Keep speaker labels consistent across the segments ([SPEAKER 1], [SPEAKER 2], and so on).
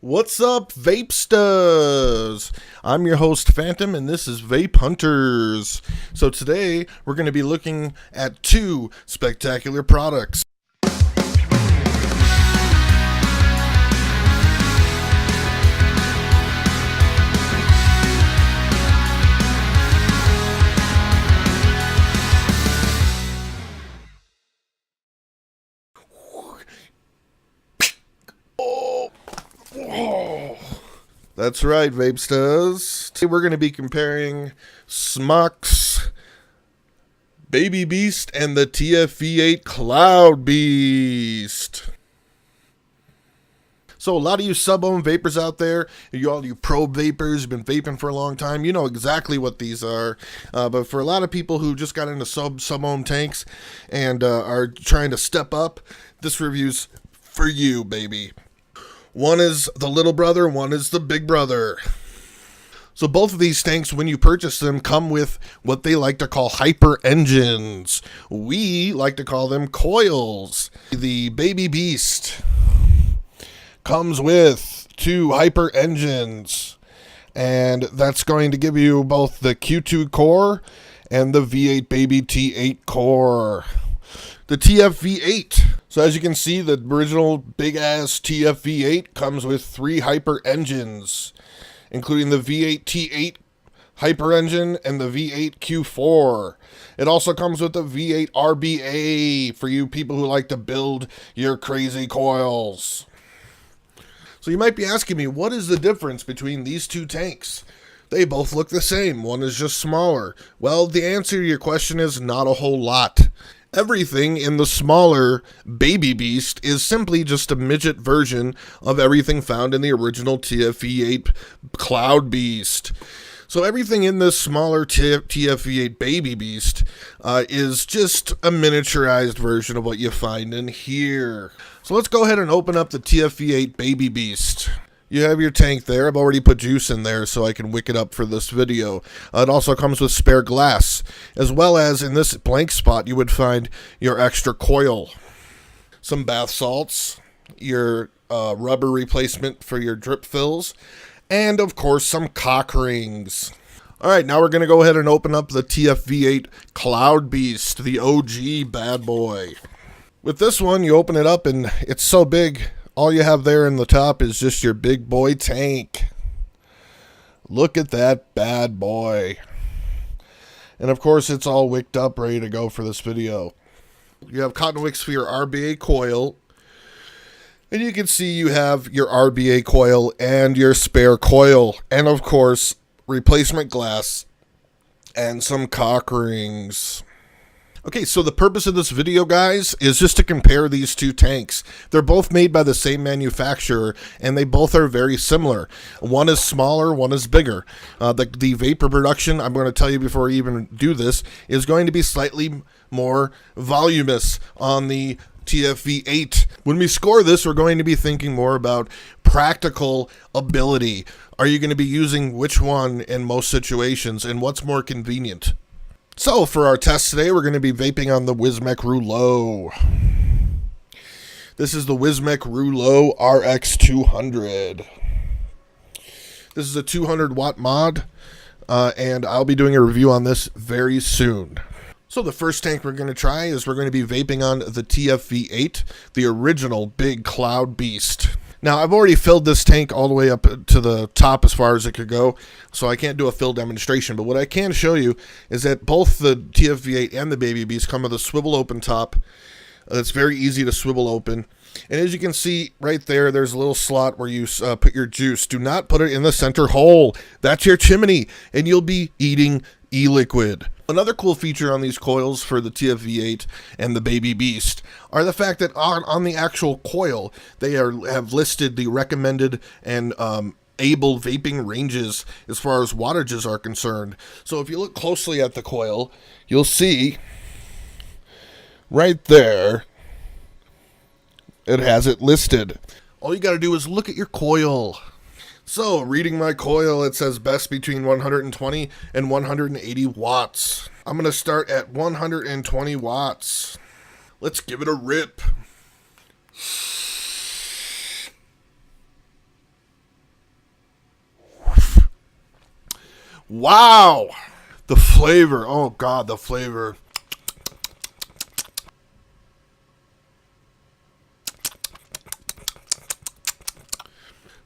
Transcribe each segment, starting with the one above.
[SPEAKER 1] What's up, Vapesters? I'm your host, Phantom, and this is Vape Hunters. So today, we're going to be looking at two spectacular products. That's right, Vapesters. Today we're going to be comparing Smok's Baby Beast and the TFV8 Cloud Beast. So a lot of you subohm vapors out there, all you pro vapors, have been vaping for a long time, you know exactly what these are. But for a lot of people who just got into subohm tanks and are trying to step up, this review's for you, baby. One is the little brother, one is the big brother. So both of these tanks, when you purchase them, come with what they like to call hyper engines. We like to call them coils. The Baby Beast comes with two hyper engines, and that's going to give you both the Q2 core and the V8 Baby T8 core. The TFV8. So as you can see, the original big-ass TFV8 comes with three hyper engines, including the V8 T8 hyper engine and the V8 Q4. It also comes with the V8 RBA for you people who like to build your crazy coils. So you might be asking me, what is the difference between these two tanks? They both look the same. One is just smaller. Well, the answer to your question is not a whole lot. Everything in the smaller Baby Beast is simply just a midget version of everything found in the original TFV8 Cloud Beast. So everything in this smaller TFV8 Baby Beast is just a miniaturized version of what you find in here. So let's go ahead and open up the TFV8 Baby Beast. You have your tank there. I've already put juice in there so I can wick it up for this video. It also comes with spare glass, as well as in this blank spot you would find your extra coil, some bath salts, your rubber replacement for your drip fills, and of course some cock rings. Alright, now we're going to go ahead and open up the TFV8 Cloud Beast, the OG bad boy. With this one, you open it up and it's so big, all you have there in the top is just your big boy tank. Look at that bad boy. And of course, it's all wicked up, ready to go for this video. You have cotton wicks for your RBA coil. And you can see you have your RBA coil and your spare coil. And of course, replacement glass and some cock rings. Okay, so the purpose of this video, guys, is just to compare these two tanks. They're both made by the same manufacturer, and they both are very similar. One is smaller, one is bigger. The vapor production, I'm going to tell you before I even do this, is going to be slightly more voluminous on the TFV8. When we score this, we're going to be thinking more about practical ability. Are you going to be using which one in most situations, and what's more convenient? So, for our test today, we're going to be vaping on the Wismec Rouleau. This is the Wismec Rouleau RX200. This is a 200-watt mod, and I'll be doing a review on this very soon. So, the first tank we're going to try is we're going to be vaping on the TFV8, the original big Cloud Beast. Now, I've already filled this tank all the way up to the top as far as it could go, so I can't do a fill demonstration. But what I can show you is that both the TFV8 and the Baby Beast come with a swivel open top. It's very easy to swivel open. And as you can see right there, there's a little slot where you put your juice. Do not put it in the center hole. That's your chimney, and you'll be eating e-liquid. Another cool feature on these coils for the TFV8 and the Baby Beast are the fact that on the actual coil, they have listed the recommended and able vaping ranges as far as wattages are concerned. So if you look closely at the coil, you'll see right there, it has it listed. All you got to do is look at your coil. So, reading my coil, it says best between 120 and 180 watts. I'm going to start at 120 watts. Let's give it a rip. Wow. The flavor. Oh, God, the flavor.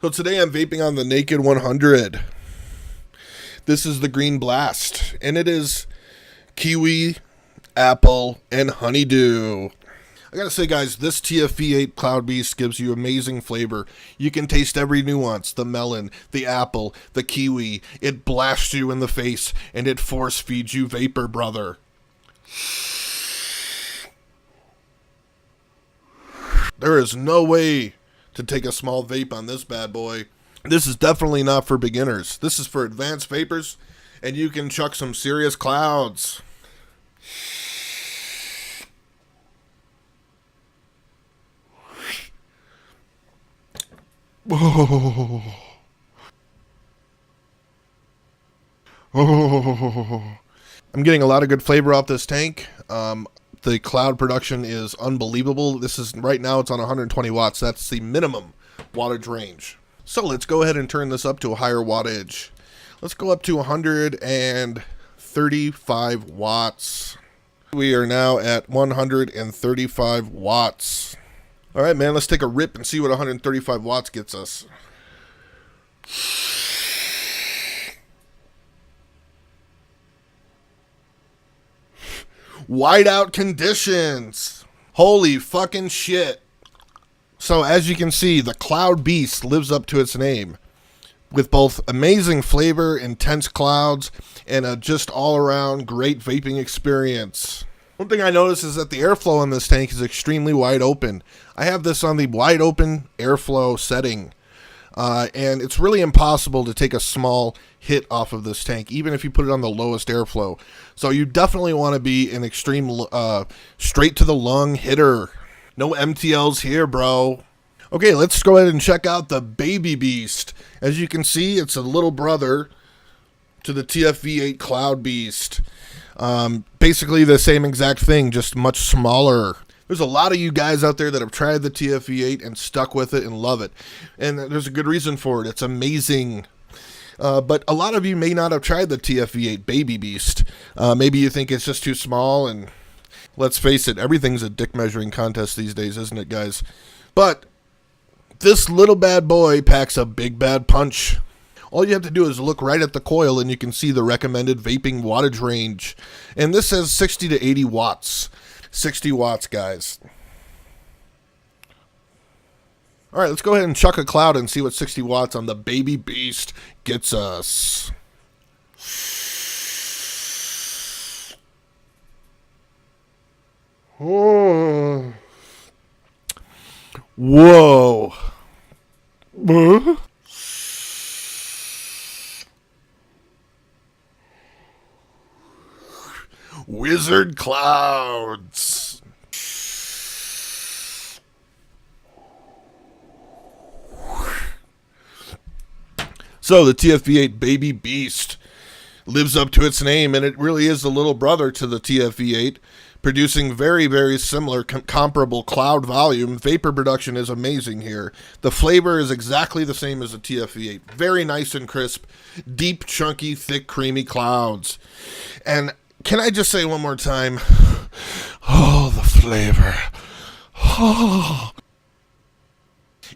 [SPEAKER 1] So today I'm vaping on the Naked 100. This is the Green Blast, and it is kiwi, apple, and honeydew. I gotta say, guys, this TFV8 Cloud Beast gives you amazing flavor. You can taste every nuance, the melon, the apple, the kiwi. It blasts you in the face, and it force feeds you vapor, brother. There is no way to take a small vape on this bad boy. This is definitely not for beginners. This is for advanced vapors, and you can chuck some serious clouds. Oh. Oh. I'm getting a lot of good flavor off this tank. The cloud production is unbelievable. This is right now it's on 120 watts. That's the minimum wattage range. So let's go ahead and turn this up to a higher wattage. Let's go up to 135 watts. We are now at 135 watts. All right, man, let's take a rip and see what 135 watts gets us. Whiteout conditions. Holy fucking shit. So as you can see, the Cloud Beast lives up to its name with both amazing flavor, intense clouds, and a just all-around great vaping experience. One thing I noticed is that the airflow in this tank is extremely wide open. I have this on the wide open airflow setting, and it's really impossible to take a small hit off of this tank, even if you put it on the lowest airflow. So you definitely want to be an extreme straight to the lung hitter. No MTLs here, bro. Okay, let's go ahead and check out the Baby Beast. As you can see, it's a little brother to the TFV8 Cloud Beast. Basically the same exact thing, just much smaller. There's a lot of you guys out there that have tried the TFV8 and stuck with it and love it. And there's a good reason for it. It's amazing. But a lot of you may not have tried the TFV8 Baby Beast. Maybe you think it's just too small, and let's face it, everything's a dick measuring contest these days, isn't it, guys? But this little bad boy packs a big bad punch. All you have to do is look right at the coil and you can see the recommended vaping wattage range. And this says 60 to 80 watts. 60 watts, guys. All right, let's go ahead and chuck a cloud and see what 60 watts on the Baby Beast gets us. Oh. Whoa. Wizard clouds. So the TFV8 Baby Beast lives up to its name, and it really is the little brother to the TFV8, producing very, very similar, comparable cloud volume. Vapor production is amazing here. The flavor is exactly the same as the TFV8. Very nice and crisp, deep, chunky, thick, creamy clouds. And can I just say one more time, oh, the flavor. Oh.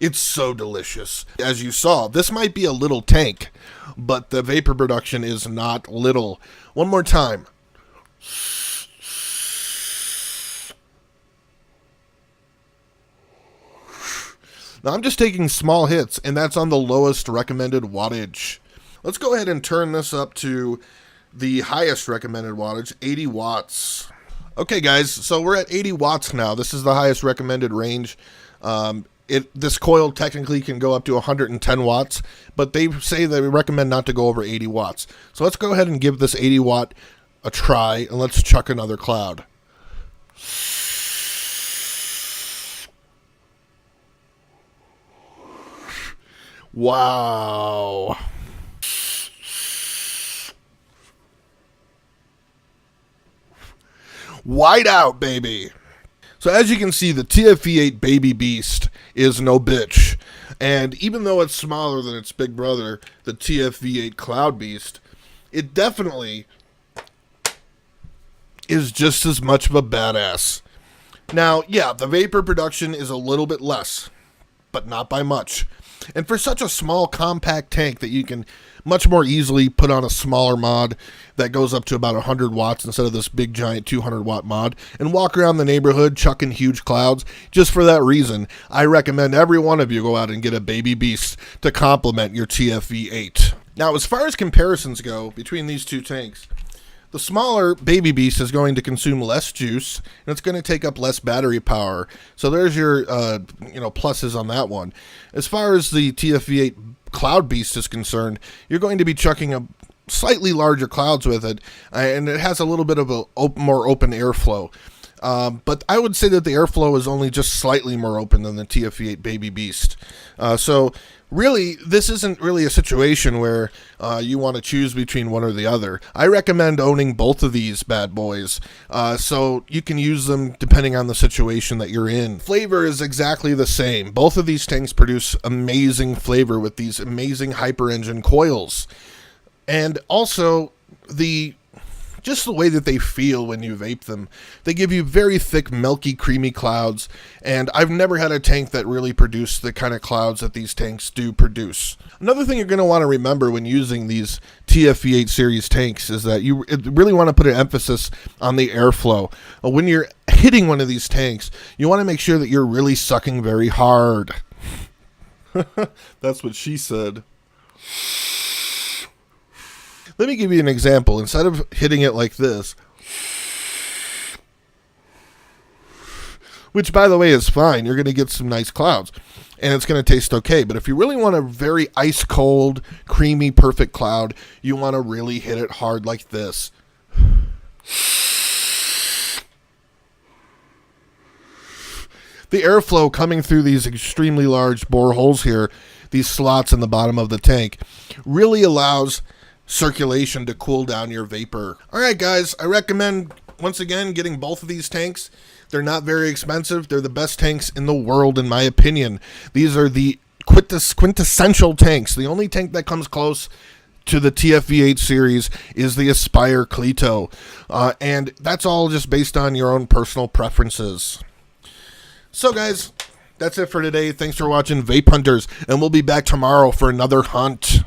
[SPEAKER 1] It's so delicious. As you saw, this might be a little tank, but the vapor production is not little. One more time. Now I'm just taking small hits, and that's on the lowest recommended wattage. Let's go ahead and turn this up to the highest recommended wattage, 80 watts. Okay, guys, so we're at 80 watts now. This is the highest recommended range. This coil technically can go up to 110 watts, but they say they recommend not to go over 80 watts. So let's go ahead and give this 80 watt a try, and let's chuck another cloud. Wow. White out, baby. So as you can see, the TFV8 Baby Beast is no bitch. And even though it's smaller than its big brother, the TFV8 Cloud Beast, it definitely is just as much of a badass. Now, yeah, the vapor production is a little bit less, but not by much. And for such a small, compact tank that you can much more easily put on a smaller mod that goes up to about 100 watts instead of this big, giant 200-watt mod, and walk around the neighborhood chucking huge clouds, just for that reason, I recommend every one of you go out and get a Baby Beast to complement your TFV8. Now, as far as comparisons go between these two tanks, the smaller Baby Beast is going to consume less juice, and it's going to take up less battery power. So there's your pluses on that one. As far as the TFV8 Cloud Beast is concerned, you're going to be chucking a slightly larger clouds with it, and it has a little bit of a more open airflow. But I would say that the airflow is only just slightly more open than the TFV8 Baby Beast. So really, this isn't really a situation where you want to choose between one or the other. I recommend owning both of these bad boys, so you can use them depending on the situation that you're in. Flavor is exactly the same. Both of these tanks produce amazing flavor with these amazing hyper engine coils. And also, just the way that they feel when you vape them. They give you very thick, milky, creamy clouds, and I've never had a tank that really produced the kind of clouds that these tanks do produce. Another thing you're going to want to remember when using these TFV8 series tanks is that you really want to put an emphasis on the airflow. When you're hitting one of these tanks, you want to make sure that you're really sucking very hard. That's what she said. Let me give you an example. Instead of hitting it like this, which, by the way, is fine, you're going to get some nice clouds, and it's going to taste okay. But if you really want a very ice-cold, creamy, perfect cloud, you want to really hit it hard like this. The airflow coming through these extremely large bore holes here, these slots in the bottom of the tank, really allows circulation to cool down your vapor. Alright guys, I recommend once again getting both of these tanks. They're not very expensive. They're the best tanks in the world in my opinion. These are the quintessential tanks. The only tank that comes close to the TFV8 series is the Aspire Cleto. And that's all just based on your own personal preferences. So guys, that's it for today. Thanks for watching Vape Hunters, and we'll be back tomorrow for another hunt.